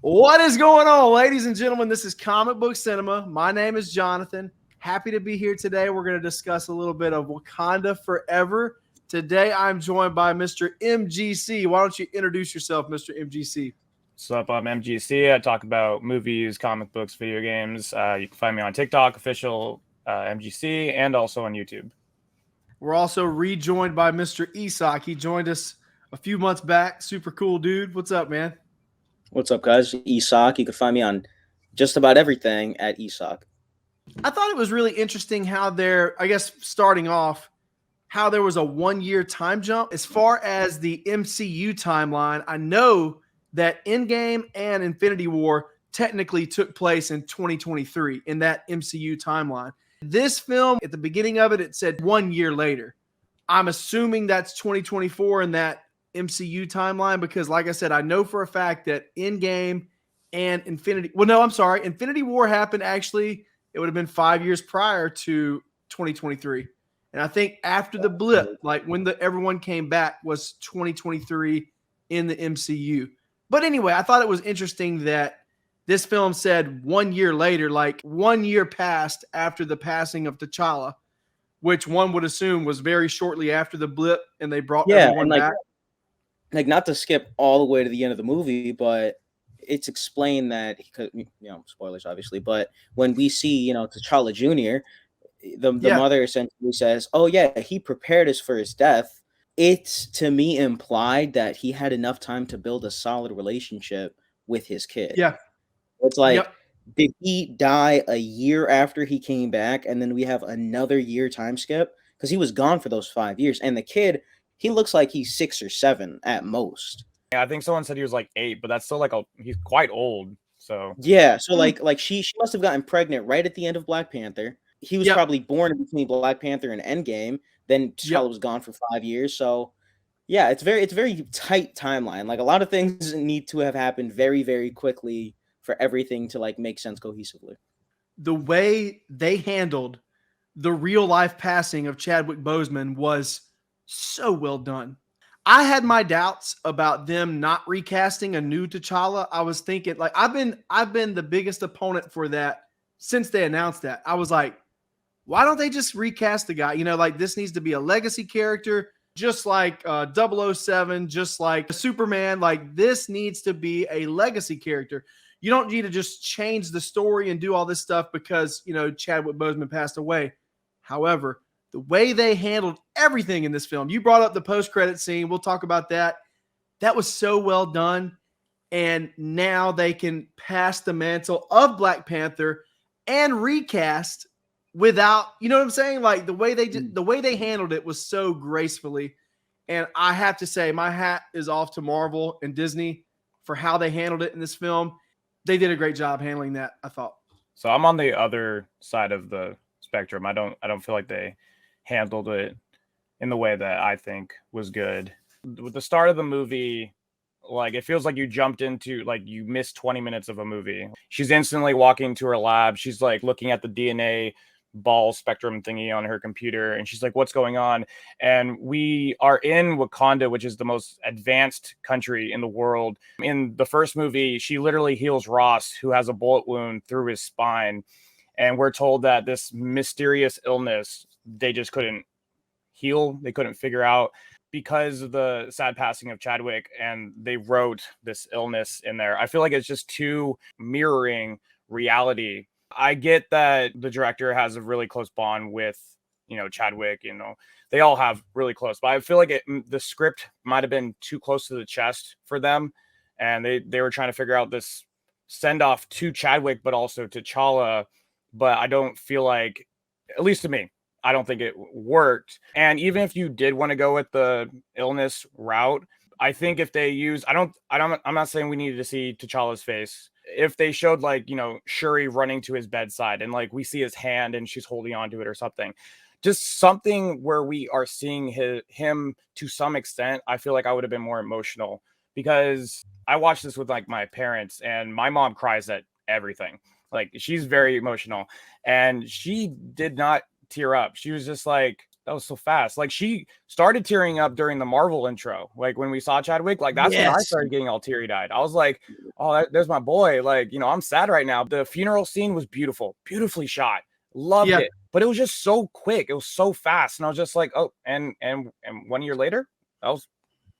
What is going on, ladies and gentlemen? This is Comic Book Cinema. My name is Jonathan. Happy to be here today. We're going to discuss a little bit of Wakanda Forever. Today, I'm joined by Mr. MGC. Why don't you introduce yourself, Mr. MGC? What's up? I'm MGC. I talk about movies, comic books, video games. You can find me on TikTok, official MGC, and also on YouTube. We're also rejoined by Mr. Isak. He joined us a few months back. Super cool dude. What's up, man? What's up, guys? Isak. You can find me on just about everything at Isak. I thought it was really interesting how starting off, how there was a 1 year time jump. As far as the MCU timeline, I know that Endgame and Infinity War technically took place in 2023 in that MCU timeline. This film, at the beginning of it, it said 1 year later. I'm assuming that's 2024 in that MCU timeline because, like I said, I know for a fact that Endgame and Infinity War happened actually. It would have been 5 years prior to 2023. And I think after the blip, like when everyone came back, was 2023 in the MCU. But anyway, I thought it was interesting that this film said 1 year later, like 1 year passed after the passing of T'Challa, which one would assume was very shortly after the blip, and they brought everyone back. Like, not to skip all the way to the end of the movie, but it's explained that, spoilers obviously, but when we see, T'Challa Jr., the mother essentially says, oh yeah, he prepared us for his death. It's, to me, implied that he had enough time to build a solid relationship with his kid. Yeah. It's like, did he die a year after he came back, and then we have another year time skip? Because he was gone for those 5 years, and the kid, he looks like he's 6 or 7 at most. Yeah, I think someone said he was like 8, but that's still like he's quite old. So yeah, so like she must have gotten pregnant right at the end of Black Panther. He was probably born in between Black Panther and Endgame. Then T'Challa was gone for 5 years. So yeah, it's very tight timeline. Like, a lot of things need to have happened very, very quickly for everything to like make sense cohesively. The way they handled the real life passing of Chadwick Boseman was so well done. I had my doubts about them not recasting a new T'Challa. I was thinking, like, I've been the biggest opponent for that since they announced that. I was like, why don't they just recast the guy? Like, this needs to be a legacy character, just like 007, just like Superman. Like, this needs to be a legacy character. You don't need to just change the story and do all this stuff because, Chadwick Boseman passed away. However, the way they handled everything in this film, you brought up the post-credit scene. We'll talk about that. That was so well done. And now they can pass the mantle of Black Panther and recast without, you know what I'm saying? Like, the way they handled it was so gracefully. And I have to say, my hat is off to Marvel and Disney for how they handled it in this film. They did a great job handling that, I thought. So I'm on the other side of the spectrum. I don't feel like they handled it in the way that I think was good. With the start of the movie, like, it feels like you jumped into, like, you missed 20 minutes of a movie. She's instantly walking to her lab. She's like looking at the DNA ball spectrum thingy on her computer, and she's like, what's going on? And we are in Wakanda, which is the most advanced country in the world. In the first movie, she literally heals Ross, who has a bullet wound through his spine, and we're told that this mysterious illness they just couldn't heal. They couldn't figure out because of the sad passing of Chadwick, and they wrote this illness in there. I feel like it's just too mirroring reality. I get that the director has a really close bond with, Chadwick, they all have really close, but I feel like the script might have been too close to the chest for them. And they were trying to figure out this send off to Chadwick, but also to T'Challa. But I don't feel like, at least to me, I don't think it worked. And even if you did want to go with the illness route, I think if they use, I'm not saying we needed to see T'Challa's face. If they showed, like, Shuri running to his bedside and, like, we see his hand and she's holding onto it or something, just something where we are seeing him to some extent, I feel like I would have been more emotional, because I watched this with, like, my parents, and my mom cries at everything. Like, she's very emotional, and she did not tear up. She was just like, that was so fast. Like she started tearing up during the Marvel intro. Like when we saw Chadwick, like that's when I started getting all teary-eyed. I was like, oh, there's my boy. Like, you know, I'm sad right now. The funeral scene was beautiful, beautifully shot. Loved it. But it was just so quick. It was so fast. And I was just like, oh, and 1 year later, that was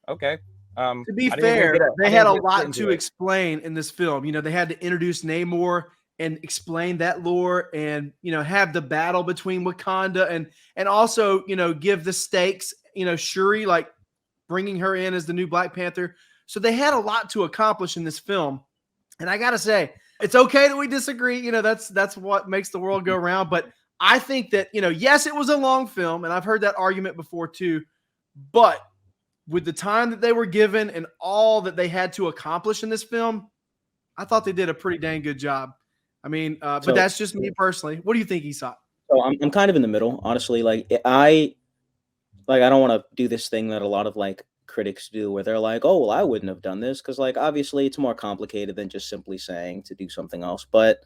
okay. To be fair, they had a lot to explain in this film. You know, they had to introduce Namor and explain that lore, and you know, have the battle between Wakanda, and also, you know, give the stakes. You know, Shuri, like bringing her in as the new Black Panther. So they had a lot to accomplish in this film. And I gotta say, it's okay that we disagree. You know, that's what makes the world go round. But I think that, you know, yes, it was a long film, and I've heard that argument before too. But with the time that they were given and all that they had to accomplish in this film, I thought they did a pretty dang good job. I mean, but that's just me personally. What do you think, Esau? So I'm kind of in the middle, honestly. Like I don't want to do this thing that a lot of like critics do, where they're like, "Oh, well, I wouldn't have done this," because like obviously it's more complicated than just simply saying to do something else. But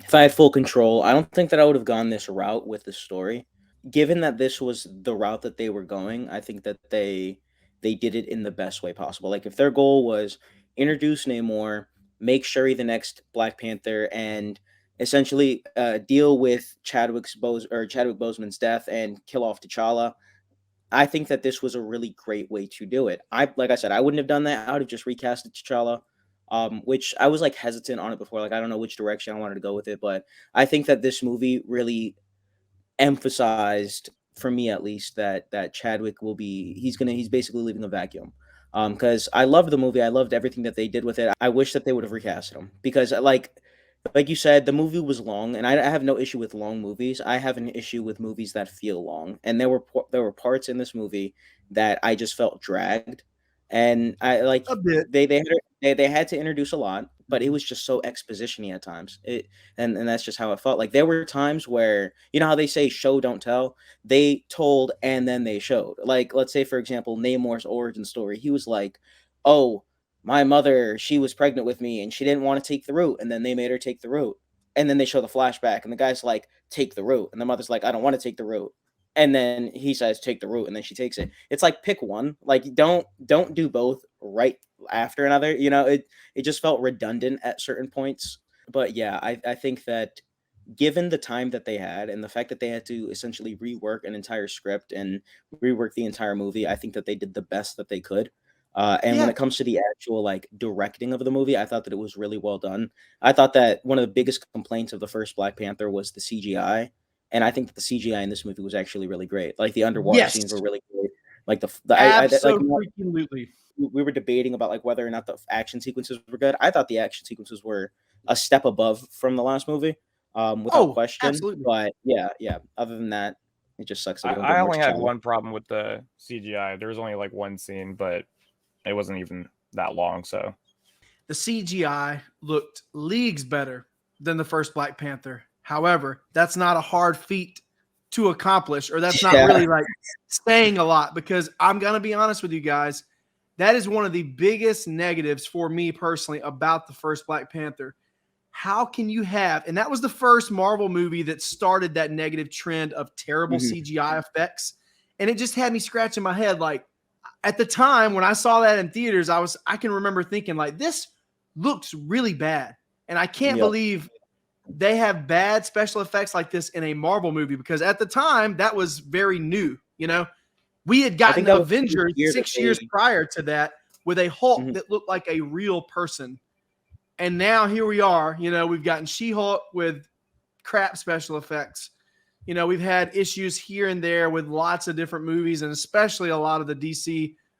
if I had full control, I don't think that I would have gone this route with the story. Given that this was the route that they were going, I think that they did it in the best way possible. Like if their goal was introduce Namor, make Shuri the next Black Panther, and essentially deal with Chadwick Boseman's death and kill off T'Challa, I think that this was a really great way to do it. Like I said, I wouldn't have done that. I would have just recasted T'Challa, which I was like hesitant on it before. Like I don't know which direction I wanted to go with it, but I think that this movie really emphasized, for me at least, that Chadwick he's basically leaving a vacuum. Because I loved the movie, I loved everything that they did with it. I wish that they would have recasted him, because like you said, the movie was long, and I have no issue with long movies. I have an issue with movies that feel long, and there were parts in this movie that I just felt dragged, and I like a bit. They had to introduce a lot, but it was just so exposition-y at times. And that's just how it felt. Like there were times where, you know how they say show don't tell? They told and then they showed. Like let's say for example, Namor's origin story. He was like, "Oh, my mother, she was pregnant with me and she didn't want to take the route, and then they made her take the route." And then they show the flashback and the guy's like, "Take the route." And the mother's like, "I don't want to take the route." And then he says, "Take the route," and then she takes it. It's like pick one. Like don't do both right after another. You know, it just felt redundant at certain points. But yeah, I think that given the time that they had and the fact that they had to essentially rework an entire script and rework the entire movie, I think that they did the best that they could. And when it comes to the actual like directing of the movie, I thought that it was really well done. I thought that one of the biggest complaints of the first Black Panther was the CGI. And I think that the CGI in this movie was actually really great. Like the underwater scenes were really great. Like absolutely. We were debating about like whether or not the action sequences were good. I thought the action sequences were a step above from the last movie, without question. Absolutely. But yeah. Other than that, it just sucks. I only had one problem with the CGI. There was only like one scene, but it wasn't even that long. So the CGI looked leagues better than the first Black Panther. However, that's not a hard feat to accomplish, or that's not really like saying a lot, because I'm going to be honest with you guys. That is one of the biggest negatives for me personally about the first Black Panther. How can you have, and that was the first Marvel movie that started that negative trend of terrible CGI effects. And it just had me scratching my head. Like at the time when I saw that in theaters, I can remember thinking like, this looks really bad. And I can't believe they have bad special effects like this in a Marvel movie, because at the time that was very new. You know, we had gotten Avengers 6 years prior to that with a Hulk that looked like a real person. And now here we are, you know, we've gotten She-Hulk with crap special effects. You know, we've had issues here and there with lots of different movies, and especially a lot of the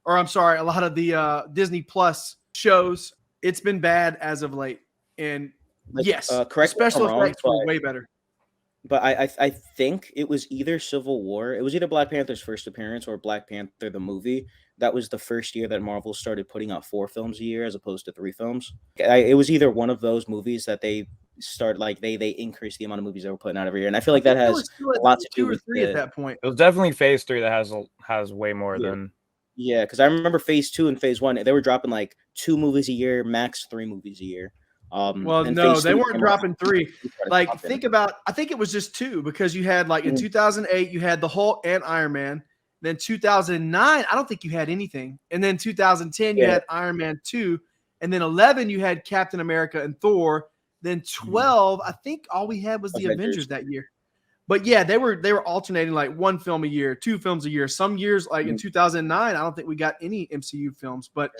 a lot of the Disney Plus shows. It's been bad as of late. And correct, special effects were way better. But I think it was either Civil War. It was either Black Panther's first appearance or Black Panther the movie. That was the first year that Marvel started putting out 4 films a year as opposed to 3 films. It was either one of those movies that they started, like they increased the amount of movies they were putting out every year. And I feel like that has a lot to do with 3 at that point. It was definitely Phase 3 that has way more than. Yeah, because I remember Phase 2 and Phase 1, they were dropping like 2 movies a year, max 3 movies a year. Well, and no, phase they 3 weren't came out, dropping 3. he started Like, dropping. think about, I think it was just 2 because you had like in 2008 you had the Hulk and Iron Man. Then 2009, I don't think you had anything. And then 2010 you had Iron Man 2, and then 11 you had Captain America and Thor. Then 12, I think all we had was the Avengers that year. But yeah, they were alternating like 1 film a year, 2 films a year. Some years, like in 2009, I don't think we got any MCU films. But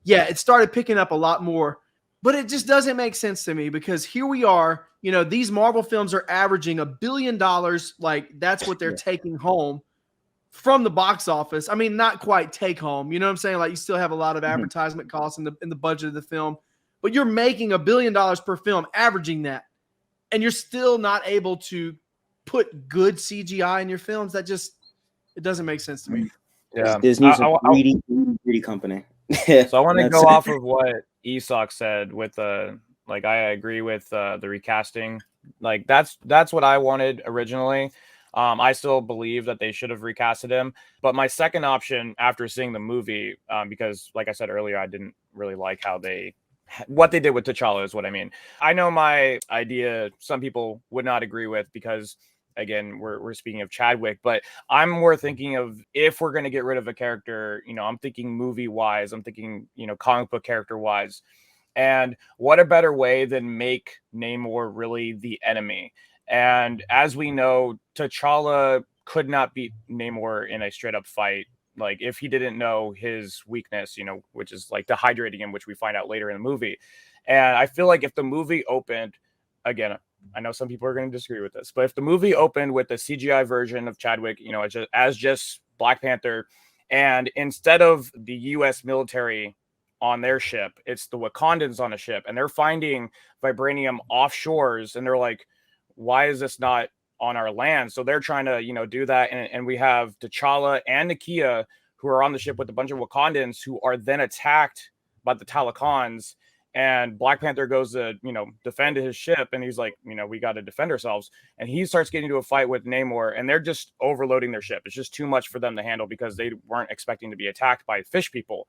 yeah, it started picking up a lot more. But it just doesn't make sense to me because here we are, you know, these Marvel films are averaging $1 billion. Like that's what they're taking home from the box office. I mean, not quite take home. You know what I'm saying? Like you still have a lot of advertisement costs in the budget of the film, but you're making $1 billion per film, averaging that, and you're still not able to put good CGI in your films. That just it doesn't make sense to me. Yeah, Disney's a greedy company. So I want to go off of what Isak said with like I agree with the recasting. Like that's what I wanted originally. I still believe that they should have recasted him. But my second option after seeing the movie, because like I said earlier, I didn't really like what they did with T'Challa is what I mean. I know my idea some people would not agree with because again, we're speaking of Chadwick, but I'm more thinking of if we're going to get rid of a character, you know, I'm thinking movie wise, I'm thinking, you know, comic book character wise. And what a better way than make Namor really the enemy. And as we know, T'Challa could not beat Namor in a straight up fight. Like if he didn't know his weakness, you know, which is like dehydrating him, which we find out later in the movie. And I feel like if the movie opened, again, I know some people are going to disagree with this, but if the movie opened with the CGI version of Chadwick, you know, as just Black Panther, and instead of the U.S. military on their ship, it's the Wakandans on a ship, and they're finding vibranium offshores, and they're like, why is this not on our land? So they're trying to, you know, do that. And we have T'Challa and Nakia who are on the ship with a bunch of Wakandans who are then attacked by the Talakans. And Black Panther goes to, you know, defend his ship. And he's like, you know, we got to defend ourselves. And he starts getting into a fight with Namor, and they're just overloading their ship. It's just too much for them to handle because they weren't expecting to be attacked by fish people.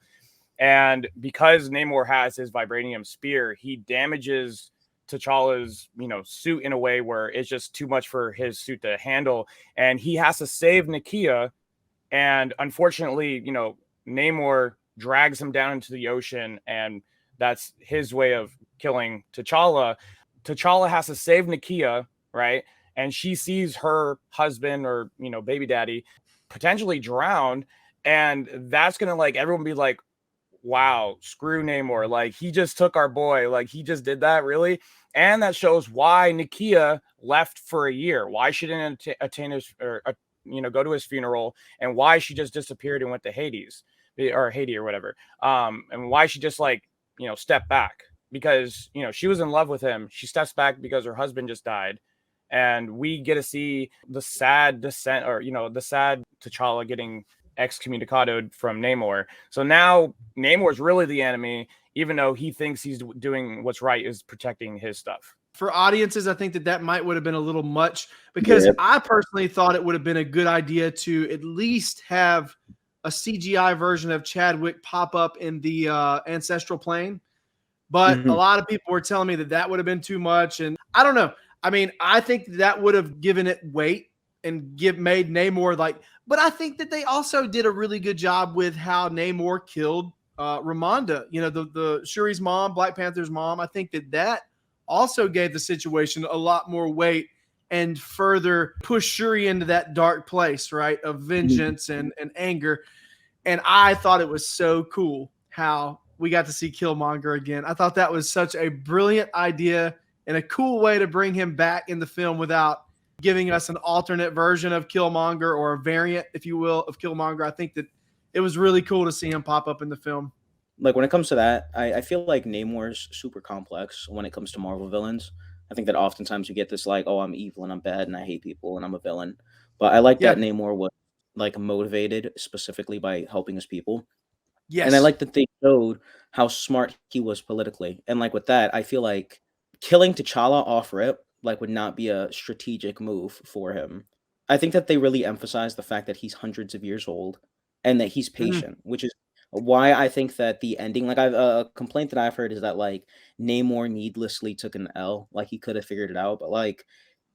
And because Namor has his vibranium spear, he damages T'Challa's, you know, suit in a way where it's just too much for his suit to handle. And he has to save Nakia. And unfortunately, you know, Namor drags him down into the ocean, and that's his way of killing T'Challa. T'Challa has to save Nakia, right? And she sees her husband or, you know, baby daddy potentially drowned. And that's going to like everyone be like, wow, screw Namor. Like he just took our boy. Like he just did that, really? And that shows why Nakia left for a year. Why she didn't attain his or, you know, go to his funeral, and why she just disappeared and went to Hades or Haiti or whatever. And why she just like, you know, step back because, you know, she was in love with him. She steps back because her husband just died. And we get to see the sad descent or, you know, the sad T'Challa getting excommunicated from Namor. So now Namor is really the enemy, even though he thinks he's doing what's right, is protecting his stuff. For audiences, I think that might would have been a little much because I personally thought it would have been a good idea to at least have a CGI version of Chadwick pop up in the ancestral plane. But a lot of people were telling me that would have been too much. And I don't know. I mean, I think that would have given it weight and made Namor like, but I think that they also did a really good job with how Namor killed Ramonda, you know, the Shuri's mom, Black Panther's mom. I think that also gave the situation a lot more weight and further pushed Shuri into that dark place, right, of vengeance and anger. And I thought it was so cool how we got to see Killmonger again. I thought that was such a brilliant idea and a cool way to bring him back in the film without giving us an alternate version of Killmonger or a variant, if you will, of Killmonger. I think that it was really cool to see him pop up in the film. Like when it comes to that, I feel like Namor's super complex when it comes to Marvel villains. I think that oftentimes you get this like, oh, I'm evil and I'm bad and I hate people and I'm a villain. But I like that Namor was like motivated specifically by helping his people. Yes. And I like that they showed how smart he was politically. And like with that, I feel like killing T'Challa off rip like would not be a strategic move for him. I think that they really emphasize the fact that he's hundreds of years old and that he's patient, which is Why I think that the ending, like I've a complaint that I've heard is that like Namor needlessly took an L, like he could have figured it out, but like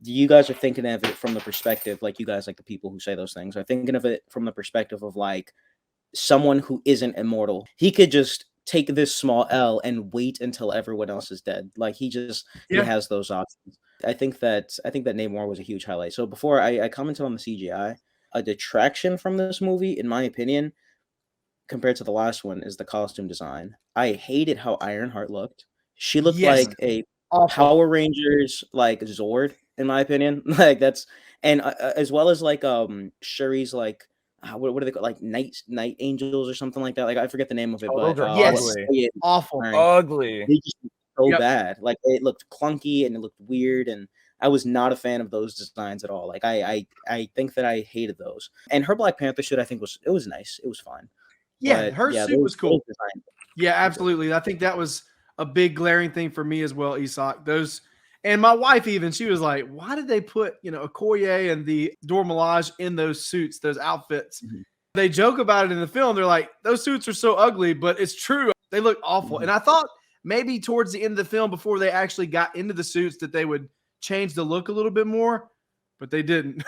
you guys are thinking of it from the perspective, like you guys, like the people who say those things, are thinking of it from the perspective of like someone who isn't immortal. He could just take this small L and wait until everyone else is dead. Like he Yeah. has those options. I think that Namor was a huge highlight. So before I commented on the CGI, a detraction from this movie, in my opinion, compared to the last one, is the costume design. I hated how Ironheart looked. She looked Yes. like a Awful. Power Rangers like Zord, in my opinion. Like that's and as well as like Shuri's like what are they called, like night angels or something like that. Like I forget the name of it, Oh, but those are Yes. ugly. Awful. Ugly. they just looked so Yep. bad. Like it looked clunky and it looked weird, and I was not a fan of those designs at all. Like I think that I hated those. And her Black Panther suit, I think was nice. It was fine. Yeah, But her yeah, suit was cool. those designs. Yeah, absolutely. I think that was a big glaring thing for me as well, Isak. Those, and my wife even, she was like, why did they put, Okoye and the Dora Milaje in those suits, those outfits? Mhm. They joke about it in the film. They're like, those suits are so ugly, but it's true. They look awful. Mhm. And I thought maybe towards the end of the film, before they actually got into the suits, that they would change the look a little bit more, but they didn't, Yeah,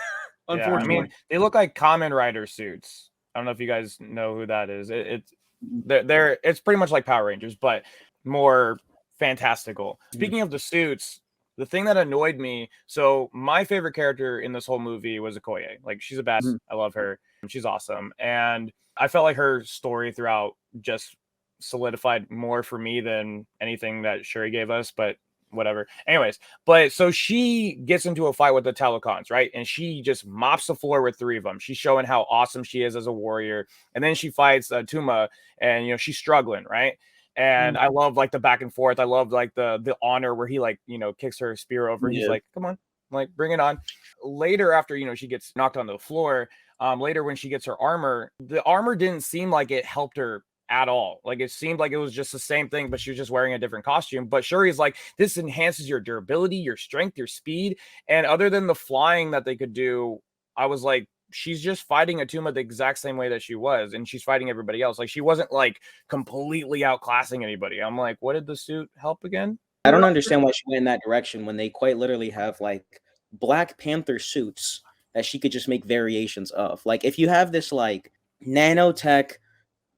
I unfortunately. mean, they look like Kamen Rider suits. I don't know if you guys know who that is. It's pretty much like Power Rangers, but more fantastical. Speaking of the suits, the thing that annoyed me, so my favorite character in this whole movie was Okoye. Like she's a badass. Mhm. I love her. She's awesome. And I felt like her story throughout just solidified more for me than anything that Shuri gave us, but whatever. Anyways, but so she gets into a fight with the Talocons, right? And she just mops the floor with three of them. She's showing how awesome she is as a warrior. And then she fights Tuma, and she's struggling, right? And I love like the back and forth. I love like the honor where he like kicks her spear over. He's like, come on, like bring it on. Later, after she gets knocked on the floor, later when she gets her armor, the armor didn't seem like it helped her at all. Like it seemed like it was just the same thing, but she was just wearing a different costume. But Shuri's like, this enhances your durability, your strength, your speed. And other than the flying that they could do, I was like, she's just fighting Atuma the exact same way that she was, and she's fighting everybody else. Like she wasn't like completely outclassing anybody. I'm like, what did the suit help again? I don't understand why she went in that direction when they quite literally have like Black Panther suits that she could just make variations of. Like if you have this like nanotech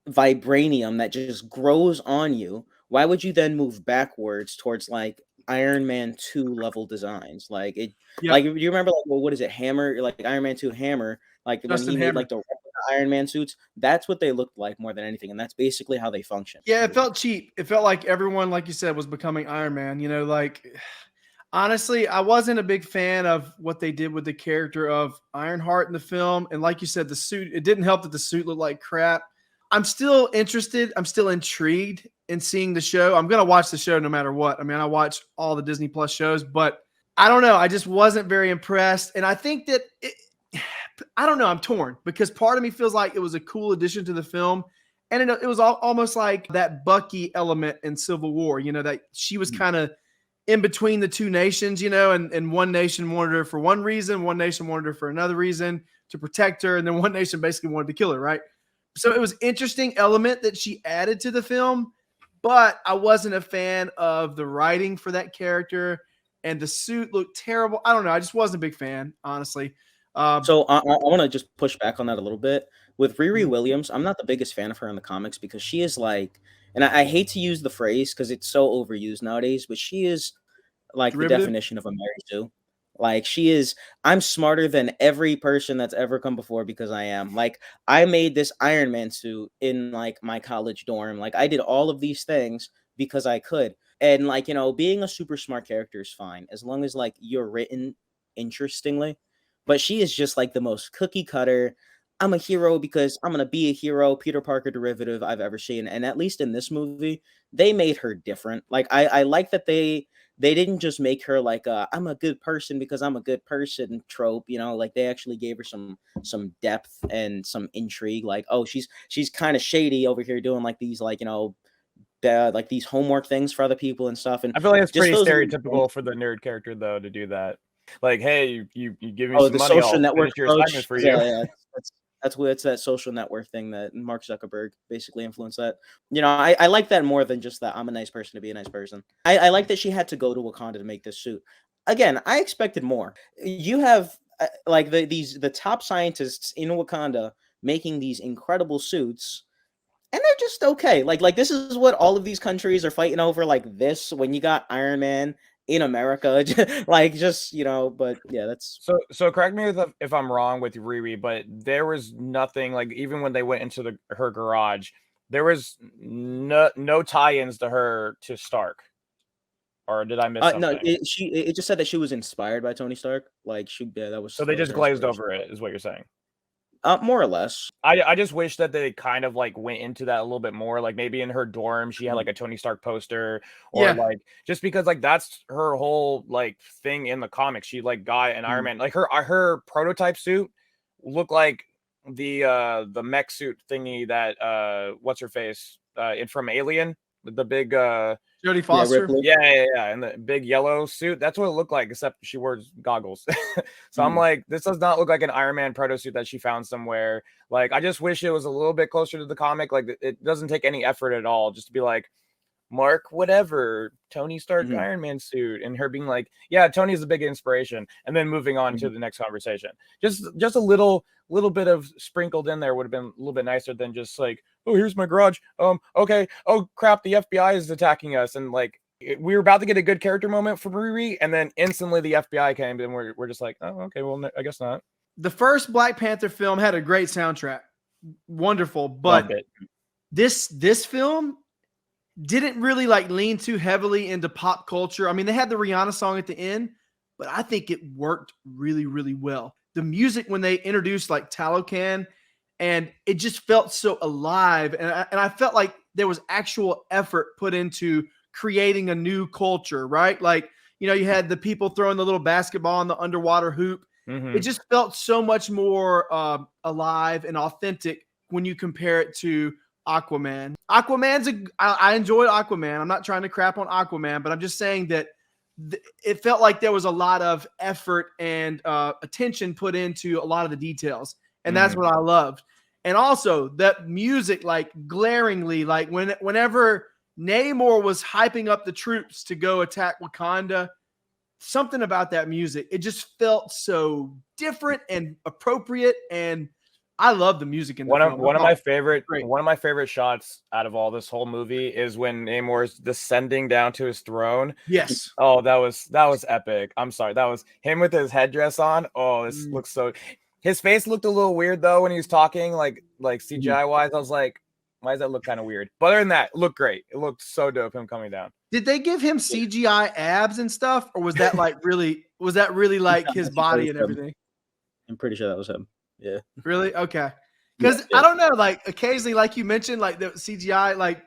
vibranium that just grows on you, why would you then move backwards towards like Iron Man 2 level designs? Like it like do you remember like what is it, Hammer, like Iron Man 2 Hammer, like Justin when he Hammer. made like the Iron Man suits? That's what they looked like more than anything, and that's basically how they function. Yeah, it felt cheap. It felt like everyone, like you said, was becoming Iron Man. Like honestly, I wasn't a big fan of what they did with the character of Ironheart in the film. And like you said, the suit, it didn't help that the suit looked like crap. I'm still interested. I'm still intrigued in seeing the show. I'm going to watch the show no matter what. I mean, I watch all the Disney Plus shows, but I don't know. I just wasn't very impressed. And I think that I don't know. I'm torn because part of me feels like it was a cool addition to the film. And it was almost like that Bucky element in Civil War, that she was kind of in between the two nations, and one nation wanted her for one reason, one nation wanted her for another reason to protect her, and then one nation basically wanted to kill her, right? So it was an interesting element that she added to the film, but I wasn't a fan of the writing for that character, and the suit looked terrible. I don't know. I just wasn't a big fan, honestly. So I want to just push back on that a little bit. With Riri Williams, I'm not the biggest fan of her in the comics because she is like, and I hate to use the phrase because it's so overused nowadays, but she is like the definition of a Mary Sue. Like she is, I'm smarter than every person that's ever come before because I am. Like I made this Iron Man suit in like my college dorm. Like I did all of these things because I could. And like, being a super smart character is fine as long as like you're written interestingly. But she is just like the most cookie cutter. I'm a hero because I'm gonna be a hero, Peter Parker derivative I've ever seen. And at least in this movie, they made her different. Like I like that they didn't just make her like I'm a good person because I'm a good person trope, like they actually gave her some depth and some intrigue. Like, oh, she's kind of shady over here doing like these like like these homework things for other people and stuff. And I feel like it's just pretty those stereotypical for the nerd character though to do that. Like, hey, you give me oh, some the money, social I'll network finish your approach. assignment for you. Yeah, That's what it's that social network thing that Mark Zuckerberg basically influenced that. I like that more than just that I'm a nice person to be a nice person. I like that she had to go to Wakanda to make this suit. Again, I expected more. You have like the top scientists in Wakanda making these incredible suits, and they're just okay. Like this is what all of these countries are fighting over. Like this, when you got Iron Man in America, but yeah, that's so. Correct me if I'm wrong with Riri, but there was nothing like even when they went into her garage, there was no tie-ins to her to Stark. Or did I miss something? No. It just said that she was inspired by Tony Stark. Like that was. So they just glazed over it, is what you're saying. More or less. I just wish that they kind of like went into that a little bit more. Like maybe in her dorm, she had like a Tony Stark poster, or like just because like that's her whole like thing in the comics. She like got an Iron Man, like her prototype suit looked like the mech suit thingy that what's her face from Alien, the big Jodie Foster. Yeah, and the big yellow suit. That's what it looked like, except she wears goggles. So I'm like, this does not look like an Iron Man proto suit that she found somewhere. Like, I just wish it was a little bit closer to the comic. Like, it doesn't take any effort at all just to be like, Mark, whatever, Tony Stark Iron Man suit, and her being like, yeah, Tony's a big inspiration, and then moving on to the next conversation. Just a little bit of sprinkled in there would have been a little bit nicer than just like, oh, here's my garage. Okay. Oh crap, the FBI is attacking us, and like we were about to get a good character moment from Riri, and then instantly the FBI came, and we're just like, oh, okay, well, I guess not. The first Black Panther film had a great soundtrack, wonderful, but this film didn't really like lean too heavily into pop culture. I mean, they had the Rihanna song at the end, but I think it worked really, really well. The music when they introduced like Talocan, and it just felt so alive. And I felt like there was actual effort put into creating a new culture, right? Like, you had the people throwing the little basketball in the underwater hoop. It just felt so much more alive and authentic when you compare it to Aquaman. I enjoyed Aquaman. I'm not trying to crap on Aquaman, but I'm just saying that it felt like there was a lot of effort and attention put into a lot of the details. And that's what I loved. And also that music, like glaringly, like whenever Namor was hyping up the troops to go attack Wakanda, something about that music, it just felt so different and appropriate. And I love the music in the film. One of my favorite shots out of all this whole movie is when Namor's descending down to his throne. Yes. Oh, that was epic. I'm sorry. That was him with his headdress on. Oh, this looks so. His face looked a little weird though when he was talking, like CGI wise. I was like, why does that look kind of weird? But other than that, it looked great. It looked so dope, him coming down. Did they give him CGI abs and stuff, or was that like really like his body and everything? I'm pretty sure that was him. Yeah. Really? Okay. Because I don't know, like occasionally, like you mentioned, like the CGI, like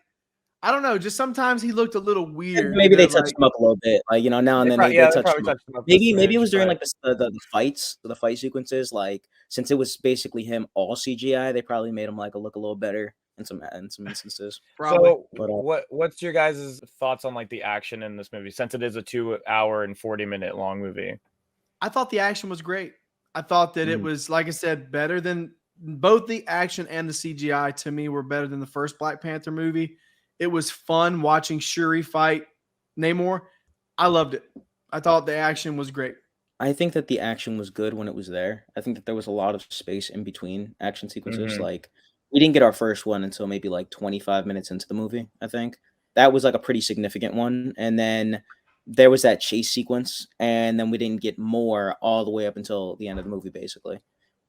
I don't know, just sometimes he looked a little weird. Maybe they touched him up a little bit, like now and then they touched him up. Maybe it was during like the fights, the fight sequences. Like since it was basically him all CGI, they probably made him like look a little better in some instances. Probably. So what's your guys' thoughts on like the action in this movie, since it is a 2 hour and 40-minute long movie? I thought the action was great. I thought that it was, like I said, better than both the action and the CGI to me were better than the first Black Panther movie. It was fun watching Shuri fight Namor. I loved it. I thought the action was great. I think that the action was good when it was there. I think that there was a lot of space in between action sequences. Like we didn't get our first one until maybe like 25 minutes into the movie. I think that was like a pretty significant one. And then there was that chase sequence, and then we didn't get more all the way up until the end of the movie, basically.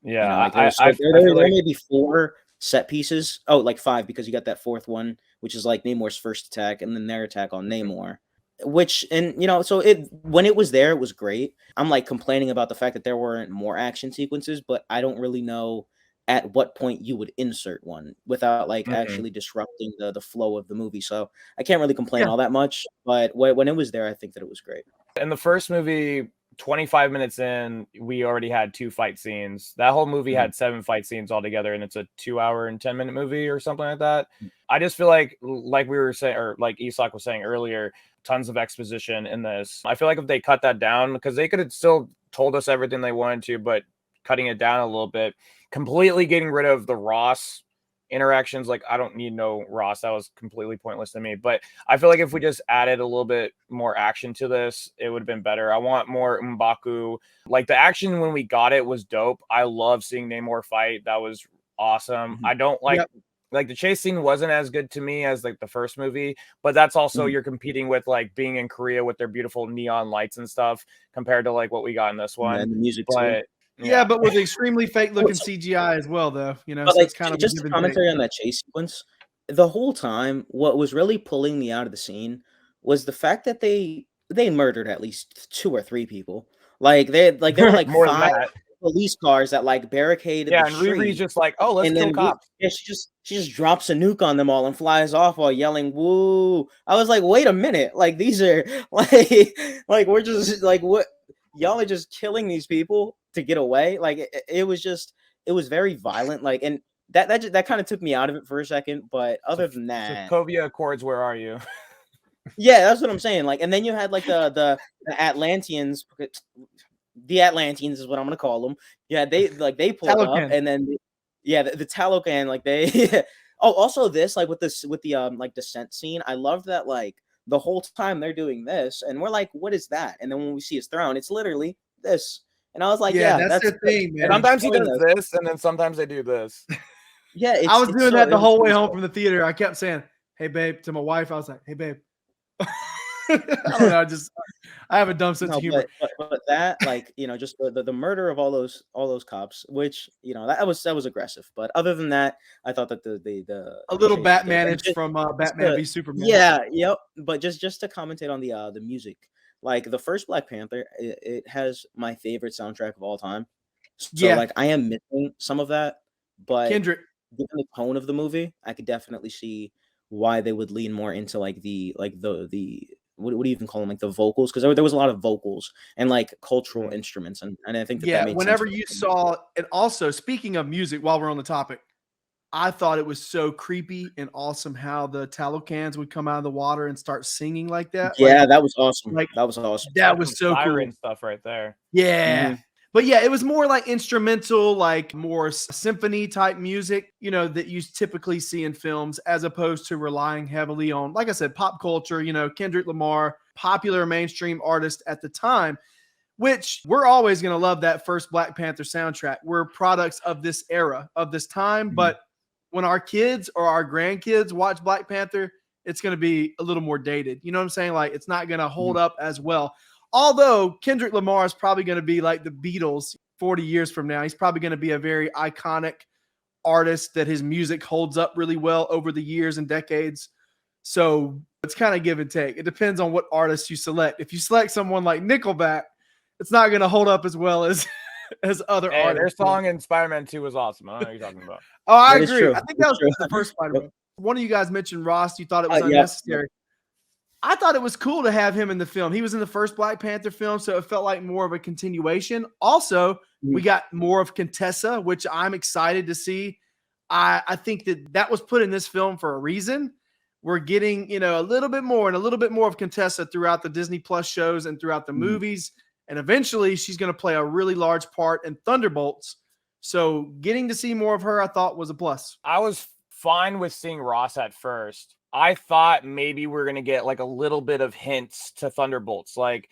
Yeah, there may be 4 set pieces. Oh, like 5, because you got that 4th one, which is like Namor's first attack, and then their attack on Namor. So when it was there, it was great. I'm like complaining about the fact that there weren't more action sequences, but I don't really know at what point you would insert one without like actually disrupting the flow of the movie. So I can't really complain all that much, but when it was there, I think that it was great. In the first movie, 25 minutes in, we already had 2 fight scenes. That whole movie had 7 fight scenes altogether, and it's a 2 hour and 10-minute movie or something like that. I just feel like we were saying, or like Isak was saying earlier, tons of exposition in this. I feel like if they cut that down, because they could have still told us everything they wanted to, but cutting it down a little bit, completely getting rid of the Ross interactions. Like, I don't need no Ross. That was completely pointless to me. But I feel like if we just added a little bit more action to this, it would have been better. I want more M'Baku. Like, the action when we got it was dope. I love seeing Namor fight. That was awesome. I don't like the chase scene wasn't as good to me as like the first movie, but that's also you're competing with like being in Korea with their beautiful neon lights and stuff compared to like what we got in this one. And the music but too. Yeah, but with extremely fake looking CGI as well, though. You know, But so like, it's kind of just a commentary on that chase sequence. The whole time, what was really pulling me out of the scene was the fact that they murdered at least 2 or 3 people. Like there were like More than 5 that. police cars that like barricaded Yeah, the and street. Riri's just like, oh, let's And kill then cops. she just drops a nuke on them all and flies off while yelling "woo." I was like, wait a minute, like these are like we're just like, what, y'all are just killing these people to get away. Like it was very violent. Like, and that kind of took me out of it for a second. But other than that, Sokovia Accords, where are you? yeah, that's what I'm saying. Like, and then you had like the Atlanteans. The Atlanteans is what I'm gonna call them. Yeah, they pulled up, and then the Talocan, like they oh, also this, like with the like descent scene, I love that, like the whole time they're doing this and we're like, what is that? And then when we see his throne, it's literally this. And I was like, yeah, that's their thing, man. Sometimes he does this, and then sometimes they do this. Yeah, I was doing that the whole way home from the theater. I kept saying, "Hey, babe," to my wife. I was like, "Hey, babe." I don't know. I have a dumb sense of humor. But that, like, you know, just the murder of all those cops, which, you know, that was aggressive. But other than that, I thought that a little Batmanage from Batman v Superman. Yeah, yep. But just to commentate on the music, like the first Black Panther, it has my favorite soundtrack of all time. So like I am missing some of that, but Kendrick, given the tone of the movie, I could definitely see why they would lean more into like the what do you even call them, like the vocals, because there was a lot of vocals and like cultural instruments, and I think that made whenever sense. you saw, and also speaking of music, while we're on the topic, I thought it was so creepy and awesome how the Talocans would come out of the water and start singing like that. Yeah, like, that was awesome. Like that was awesome. That was so siren cool stuff right there. Yeah. But yeah, it was more like instrumental, like more symphony type music, you know, that you typically see in films, as opposed to relying heavily on, like I said, pop culture, you know, Kendrick Lamar, popular mainstream artist at the time, which we're always going to love that first Black Panther soundtrack. We're products of this era, of this time. But when our kids or our grandkids watch Black Panther, it's going to be a little more dated. You know what I'm saying? Like, it's not going to hold up as well. Although Kendrick Lamar is probably going to be like the Beatles 40 years from now. He's probably going to be a very iconic artist that his music holds up really well over the years and decades. So it's kind of give and take. It depends on what artist you select. If you select someone like Nickelback, it's not going to hold up as well as other artists. Their song in Spider-Man 2 was awesome. I don't know what you're talking about. Oh, I agree. I think that was the first Spider-Man. One of you guys mentioned Ross. You thought it was unnecessary. I thought it was cool to have him in the film. He was in the first Black Panther film, so it felt like more of a continuation. Also, we got more of Contessa, which I'm excited to see. I think that was put in this film for a reason. We're getting, you know, a little bit more of Contessa throughout the Disney Plus shows and throughout the movies. And eventually she's going to play a really large part in Thunderbolts. So getting to see more of her, I thought, was a plus. I was fine with seeing Ross at first. I thought maybe we're going to get like a little bit of hints to Thunderbolts. Like,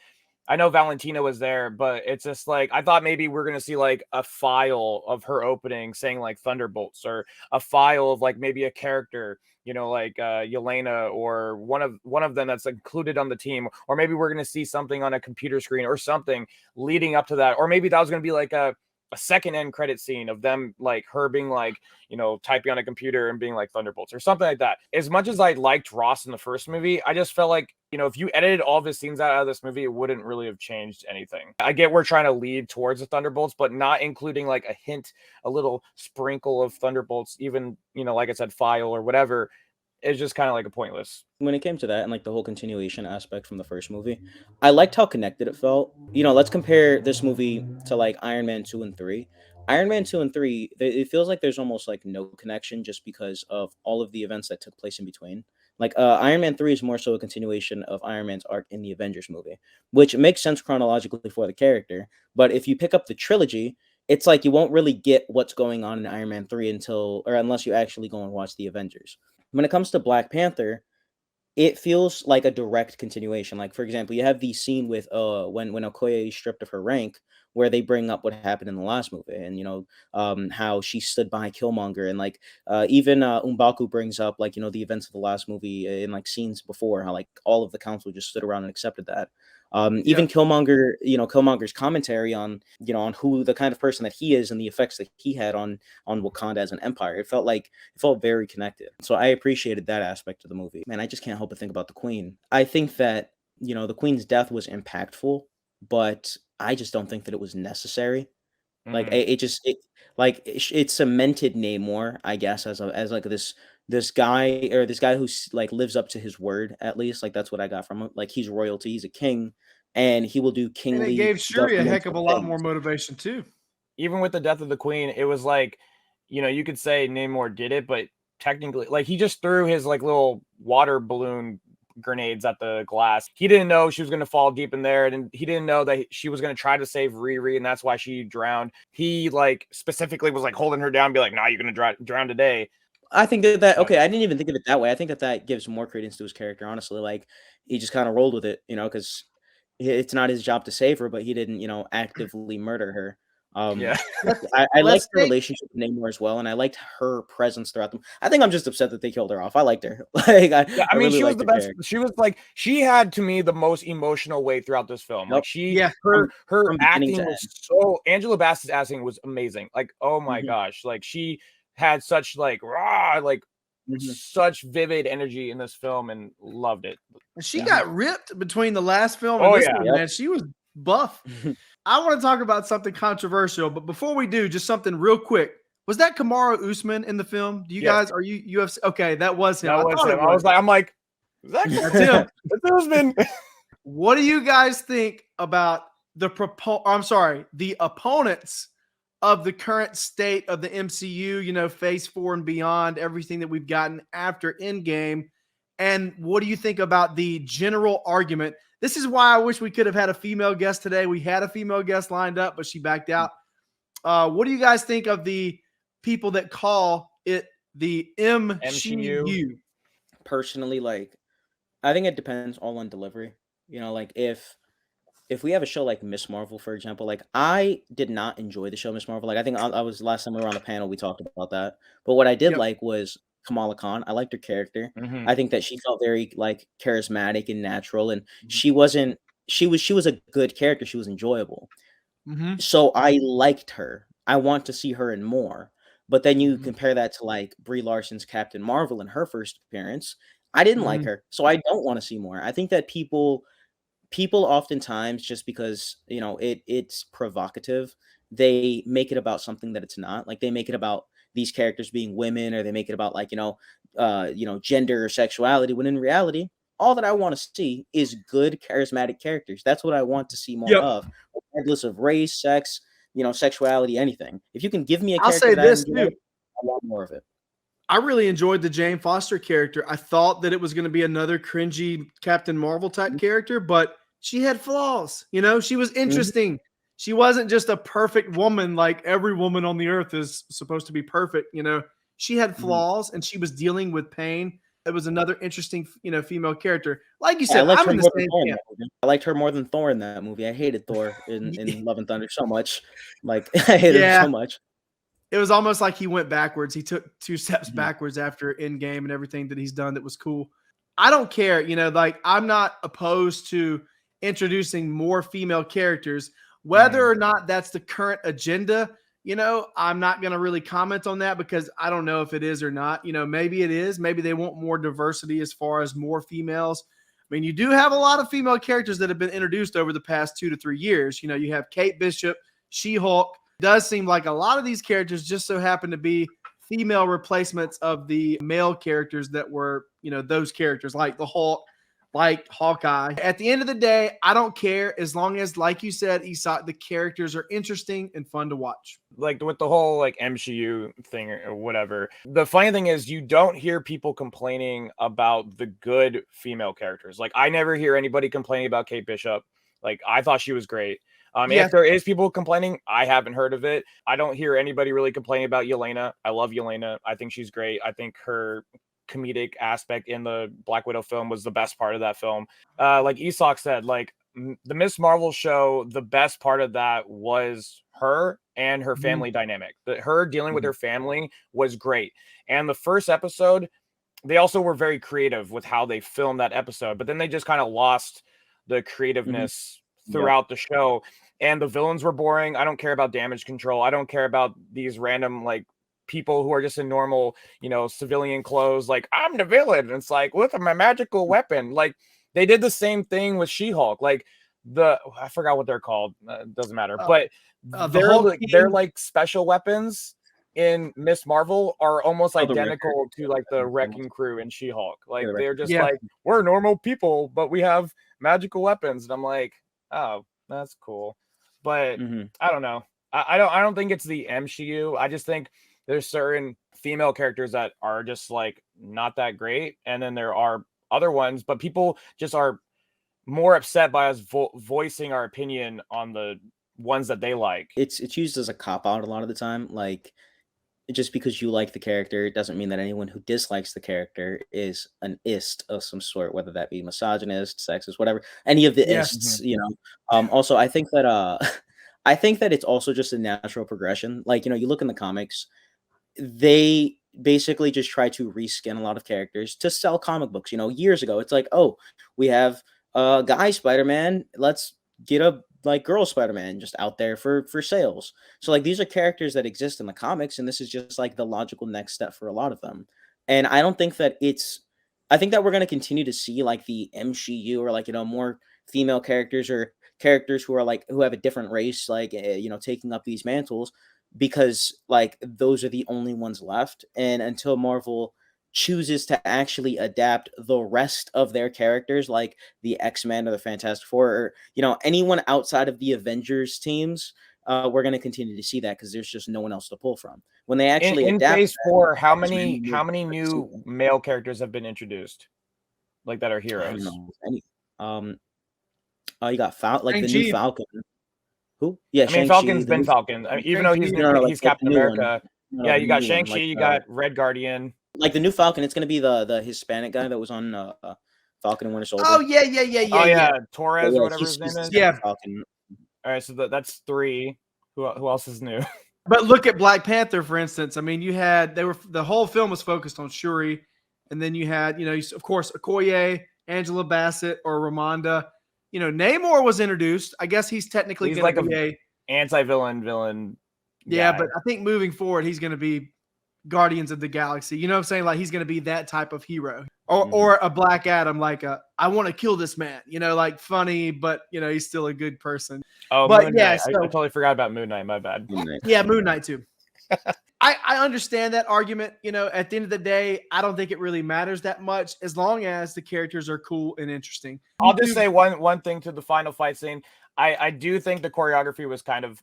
I know Valentina was there, but it's just like, I thought maybe we're going to see like a file of her opening saying like Thunderbolts, or a file of like maybe a character, you know, like Yelena, or one of them that's included on the team. Or maybe we're going to see something on a computer screen or something leading up to that. Or maybe that was going to be like a second end credit scene of them, like her being like, you know, typing on a computer and being like Thunderbolts or something like that. As much as I liked Ross in the first movie, I just felt like, you know, if you edited all of his scenes out of this movie, it wouldn't really have changed anything. I get we're trying to lead towards the Thunderbolts, but not including like a hint, a little sprinkle of Thunderbolts, even, you know, like I said, file or whatever, is just kind of like a pointless. When it came to that and like the whole continuation aspect from the first movie, I liked how connected it felt. You know, let's compare this movie to like Iron Man 2 and 3. Iron Man 2 and 3, it feels like there's almost like no connection just because of all of the events that took place in between. Like Iron Man 3 is more so a continuation of Iron Man's arc in the Avengers movie, which makes sense chronologically for the character. But if you pick up the trilogy, it's like you won't really get what's going on in Iron Man 3 unless you actually go and watch the Avengers. When it comes to Black Panther, it feels like a direct continuation. Like, for example, you have the scene with when Okoye is stripped of her rank, where they bring up what happened in the last movie, and how she stood by Killmonger, and like even M'Baku brings up, like, the events of the last movie in like scenes before, how like all of the council just stood around and accepted that. Even Killmonger, Killmonger's commentary on on who the kind of person that he is and the effects that he had on Wakanda as an empire. It felt very connected. So I appreciated that aspect of the movie. Man, I just can't help but think about the Queen. I think that the Queen's death was impactful, but I just don't think that it was necessary. Like it cemented Namor, I guess, as like this guy who's like lives up to his word, at least. Like that's what I got from him. Like he's royalty, he's a king, and he will do And it kingly. gave Shuri a heck of a lot things. more motivation too. Even with the death of the Queen, it was like, you could say Namor did it, but technically, like, he just threw his like little water balloon grenades at the glass. He didn't know she was going to fall deep in there, and he didn't know that she was going to try to save Riri, and that's why she drowned. He like specifically was like holding her down and be like, nah, you're going to drown today. I think that okay, I didn't even think of it that way. I think that gives more credence to his character, honestly. Like he just kind of rolled with it, because it's not his job to save her, but he didn't, actively murder her. Yeah. I liked the relationship with Namor as well, and I liked her presence throughout them. I think I'm just upset that they killed her off. I liked her. Like, I mean, really she was the best. Character. She was like, she had to me the most emotional way throughout this film. Like her acting was so. Angela Bassett's acting was amazing. Like, oh my gosh, like she had such like raw, like such vivid energy in this film, and loved it. She got ripped between the last film and this one, man. She was buff. I want to talk about something controversial, but before we do, just something real quick. Was that Kamaru Usman in the film? Do you guys, are you UFC? Okay, that was him. That was him. I was like, is that him? It's Usman. What do you guys think about the opponents of the current state of the MCU, phase 4 and beyond, everything that we've gotten after Endgame? And what do you think about the general argument? This is why I wish we could have had a female guest today. We had a female guest lined up, but she backed out. What do you guys think of the people that call it the MCU? Personally, like, I think it depends all on delivery. Like if we have a show like Miss Marvel, for example, like I did not enjoy the show Miss Marvel. Like I think I was last time we were on the panel, we talked about that. But what I did like was Kamala Khan. I liked her character. I think that she felt very like charismatic and natural, and she was a good character. She was enjoyable. So I liked her. I want to see her in more. But then you compare that to like Brie Larson's Captain Marvel in her first appearance. I didn't like her, so I don't want to see more. I think that people oftentimes, just because it's provocative, they make it about something that it's not. Like they make it about these characters being women, or they make it about like gender or sexuality, when in reality all that I want to see is good charismatic characters. That's what I want to see more of, regardless of race, sex, sexuality, anything. If you can give me a character, I want more of it. I really enjoyed the Jane Foster character. I thought that it was going to be another cringy Captain Marvel type character, but she had flaws. She was interesting. She wasn't just a perfect woman like every woman on the earth is supposed to be perfect. She had flaws, and she was dealing with pain. It was another interesting, female character. Like you said, I'm in the same camp. I liked her more than Thor in that movie. I hated Thor in Love and Thunder so much. Like I hated him so much. It was almost like he went backwards. He took 2 steps backwards after Endgame and everything that he's done that was cool. I don't care. Like I'm not opposed to introducing more female characters. Whether or not that's the current agenda, I'm not going to really comment on that, because I don't know if it is or not. Maybe it is. Maybe they want more diversity as far as more females. I mean, you do have a lot of female characters that have been introduced over the past 2 to 3 years. You have Kate Bishop, She-Hulk. It does seem like a lot of these characters just so happen to be female replacements of the male characters that were, those characters like the Hulk, like Hawkeye. At the end of the day, I don't care, as long as, like you said, Isak, the characters are interesting and fun to watch. Like with the whole like MCU thing or whatever, the funny thing is you don't hear people complaining about the good female characters. Like I never hear anybody complaining about Kate Bishop. Like I thought she was great. If there is people complaining, I haven't heard of it. I don't hear anybody really complaining about Yelena. I love Yelena. I think she's great. I think her comedic aspect in the Black Widow film was the best part of that film. Like Isak said, like the Miss Marvel show, the best part of that was her and her family dynamic. Her dealing with her family was great. And the first episode, they also were very creative with how they filmed that episode, but then they just kind of lost the creativeness throughout the show. And the villains were boring. I don't care about damage control. I don't care about these random like people who are just in normal, civilian clothes. Like, I'm the villain. And it's like, with my magical weapon. Like, they did the same thing with She-Hulk. Like I forgot what they're called. Doesn't matter. But they're like special weapons in Miss Marvel are almost identical to like the Wrecking Crew in She-Hulk. Like they're just like, we're normal people, but we have magical weapons. And I'm like, oh, that's cool. But I don't know. I don't think it's the MCU. I just think there's certain female characters that are just like not that great, and then there are other ones, but people just are more upset by us voicing our opinion on the ones that they like. It's used as a cop out a lot of the time. Like, just because you like the character, it doesn't mean that anyone who dislikes the character is an ist of some sort, whether that be misogynist, sexist, whatever, any of the ists, Also, I think that it's also just a natural progression. Like, you look in the comics, they basically just try to reskin a lot of characters to sell comic books. Years ago, it's like, oh, we have a guy Spider-Man, let's get a like girl Spider-Man just out there for sales. So like these are characters that exist in the comics, and this is just like the logical next step for a lot of them. And I don't think that I think that we're going to continue to see like the MCU or like, more female characters or characters who have a different race, like, taking up these mantles, because like those are the only ones left. And until Marvel chooses to actually adapt the rest of their characters, like the X-Men or the Fantastic Four, or anyone outside of the Avengers teams, we're going to continue to see that because there's just no one else to pull from. When they actually in adapt Phase 4, how many new male characters have been introduced, like that are heroes? You got the new Falcon. Who? Yeah, Falcon's been Falcon. Even though he's Captain America. You got Shang-Chi, you got Red Guardian. Like the new Falcon, it's going to be the Hispanic guy that was on Falcon and Winter Soldier. Oh, yeah. Torres or whatever his name is. Yeah. Falcon. All right, so that's 3. Who else is new? But look at Black Panther, for instance. I mean, the whole film was focused on Shuri, and then you had, of course, Okoye, Angela Bassett, or Ramonda. Namor was introduced. I guess he's technically going to be a anti-villain. Yeah, guy. But I think moving forward, he's going to be Guardians of the Galaxy. You know what I'm saying? Like he's going to be that type of hero, or a Black Adam, like I want to kill this man. Like funny, but he's still a good person. Oh, but Moon Knight. I totally forgot about Moon Knight. My bad. Yeah, Moon Knight too. I understand that argument. At the end of the day, I don't think it really matters that much as long as the characters are cool and interesting. I'll just say one thing to the final fight scene. I do think the choreography was kind of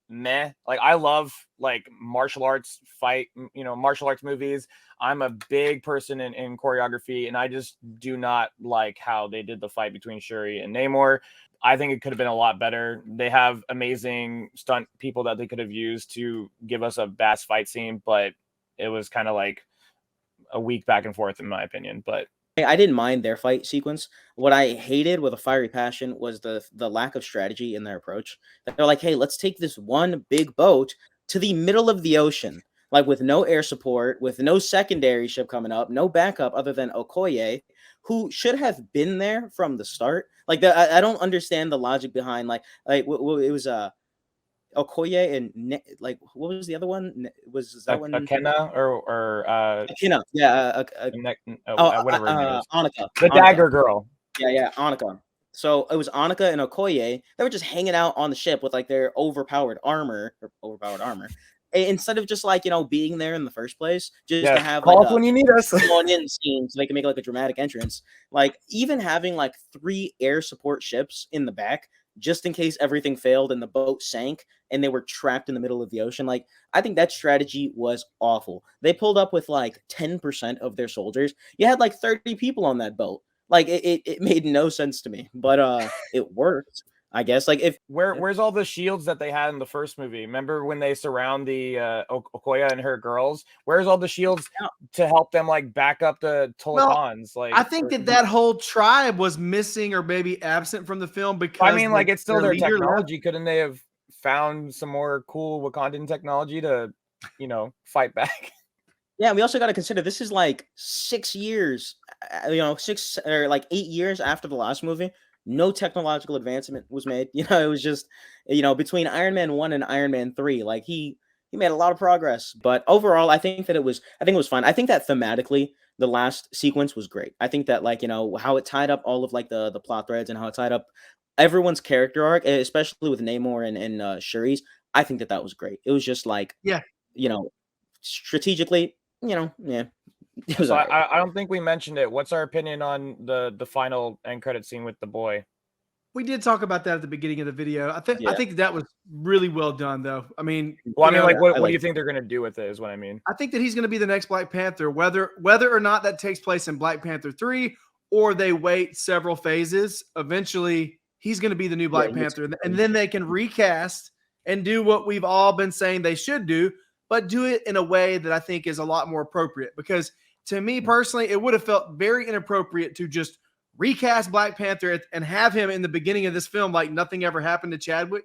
meh. Like I love like martial arts movies. I'm a big person in choreography, and I just do not like how they did the fight between Shuri and Namor. I think it could have been a lot better. They have amazing stunt people that they could have used to give us a badass fight scene, but it was kind of like a weak back and forth in my opinion. But I didn't mind their fight sequence. What I hated with a fiery passion was the lack of strategy in their approach. They're like, hey, let's take this one big boat to the middle of the ocean, like with no air support, with no secondary ship coming up, no backup other than Okoye, who should have been there from the start. Like I don't understand the logic behind like it was Okoye and like what was the other one? Was that one Akena or Akena? Yeah, whatever her name is. Annika, the Dagger Girl. Yeah, Annika. So it was Annika and Okoye. They were just hanging out on the ship with like their overpowered armor, instead of just like being there in the first place, just to have call like us when you need us in scene so they can make like a dramatic entrance. Like even having like 3 air support ships in the back just in case everything failed and the boat sank and they were trapped in the middle of the ocean. Like I think that strategy was awful. They pulled up with like 10% of their soldiers. You had like 30 people on that boat. Like it made no sense to me, but it worked. I guess. Like if where's all the shields that they had in the first movie? Remember when they surround the Okoye and her girls? Where's all the shields to help them like back up the Tolokans? Like I think that whole tribe was missing or maybe absent from the film because I mean, like it's still their leader technology. Couldn't they have found some more cool Wakandan technology to, fight back? Yeah, we also got to consider this is like 6 years, 6 or like 8 years after the last movie. No technological advancement was made. It was just, between Iron Man 1 and Iron Man 3, like he made a lot of progress. But overall, I think it was fun. I think that thematically, the last sequence was great. I think that how it tied up all of like the plot threads and how it tied up everyone's character arc, especially with Namor and Shuri's. I think that was great. It was just like, strategically, yeah. It was So right. I don't think we mentioned it. What's our opinion on the final end credit scene with the boy? We did talk about that at the beginning of the video. I think that was really well done, though. I mean, what do you think they're going to do with it? Is what I mean. I think that he's going to be the next Black Panther, whether or not that takes place in Black Panther 3 or they wait several phases. Eventually, he's going to be the new Black Panther, and then they can recast and do what we've all been saying they should do, but do it in a way that I think is a lot more appropriate. Because to me personally, it would have felt very inappropriate to just recast Black Panther and have him in the beginning of this film like nothing ever happened to Chadwick.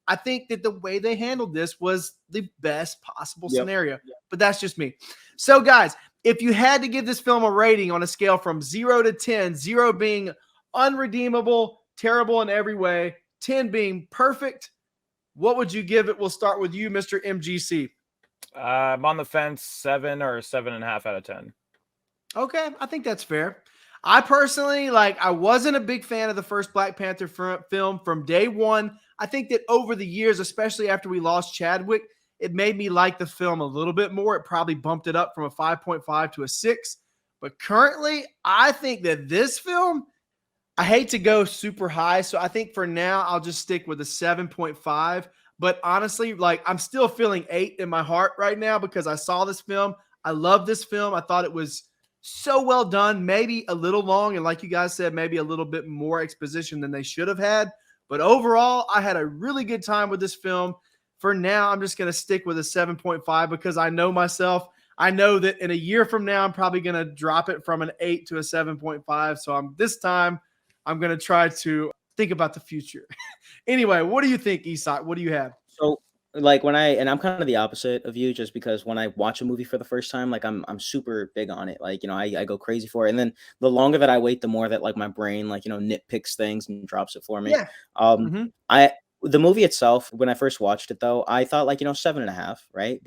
I think that the way they handled this was the best possible scenario, but that's just me. So guys, if you had to give this film a rating on a scale from 0 to 10, 0 being unredeemable, terrible in every way, 10 being perfect, what would you give it? We'll start with you, Mr. MGC. I'm on the fence, 7 or 7.5 out of 10. Okay, I think that's fair. I personally, I wasn't a big fan of the first Black Panther film from day one. I think that over the years, especially after we lost Chadwick, it made me like the film a little bit more. It probably bumped it up from a 5.5 to a 6. But currently, I think that this film, I hate to go super high. So I think for now, I'll just stick with a 7.5. But honestly, I'm still feeling 8 in my heart right now because I saw this film. I love this film. I thought it was so well done, maybe a little long. And like you guys said, maybe a little bit more exposition than they should have had. But overall, I had a really good time with this film. For now, I'm just going to stick with a 7.5 because I know myself. I know that in a year from now, I'm probably going to drop it from an 8 to a 7.5. So this time, I'm going to try to think about the future. Anyway, what do you think, Isak? What do you have? So I'm kind of the opposite of you, just because when I watch a movie for the first time, I'm super big on it. I go crazy for it. And then the longer that I wait, the more that my brain, nitpicks things and drops it for me. Yeah. The movie itself, when I first watched it though, I thought 7.5, right?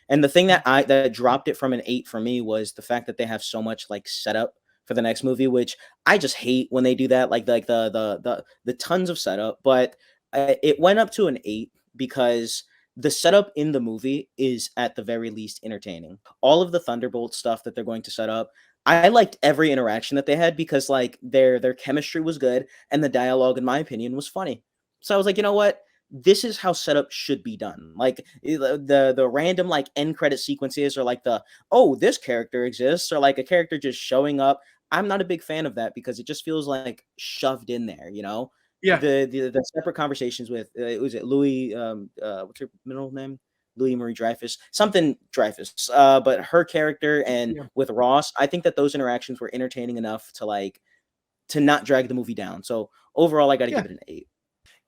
And the thing that dropped it from an 8 for me was the fact that they have so much setup for the next movie, which I just hate when they do that, the tons of setup. But it went up to an 8 because the setup in the movie is at the very least entertaining. All of the Thunderbolt stuff that they're going to set up, I liked every interaction that they had because their chemistry was good and the dialogue, in my opinion, was funny. So I was like, you know what? This is how setup should be done. The random end credit sequences or this character exists or a character just showing up. I'm not a big fan of that because it just feels shoved in there, Yeah. The separate conversations with was it Louis what's her middle name? Louis-Dreyfus, something Dreyfus. But her character and with Ross, I think that those interactions were entertaining enough to not drag the movie down. So overall, I got to give it an 8.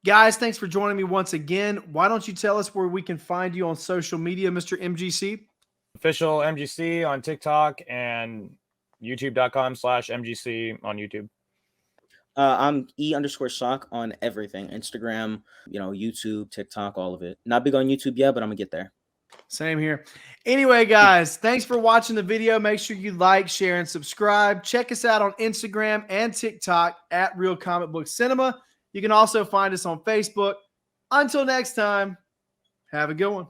Guys, thanks for joining me once again. Why don't you tell us where we can find you on social media, Mr. MGC? Official MGC on TikTok and youtube.com/MGC on YouTube. I'm E_sock on everything. Instagram, YouTube, TikTok, all of it. Not big on YouTube yet, but I'm gonna get there. Same here. Anyway, guys, thanks for watching the video. Make sure you like, share, and subscribe. Check us out on Instagram and TikTok at Real Comic Book Cinema. You can also find us on Facebook. Until next time, have a good one.